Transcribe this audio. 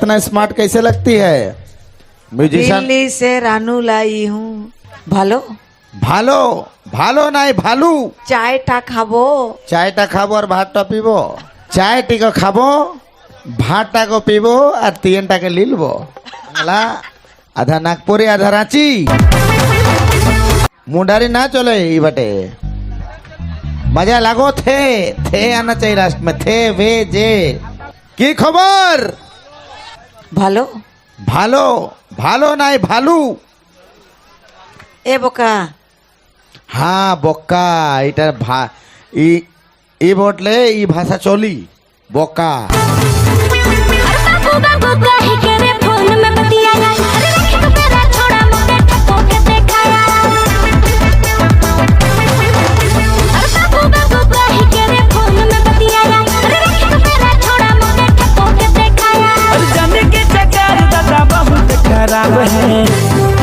इतना स्मार्ट कैसे लगती है? म्यूजिशियन दिल्ली से रानू लाई हूँ। ভালো ভালো ভালো নাই ভালু। চায়টা খাবো। চায়টা খাবো আর ভাতটা পিবো। চায়টিকে খাবো, ভাতটাকে পিবো আর তিনটাকে লিলবো। আধা নাগপুরি আধা রাঁচি, मुंडारी ना चले ई बटे। मजा लागो थे आना चाहिए राष्ट्र में, थे वे जे। की खबर? ভালো ভালো ভালো নাই ভালু। এ বোকা হ্যাঁ বক্কা, এটা ই বটলে ই ভাষা চলি বক্কা। खराब है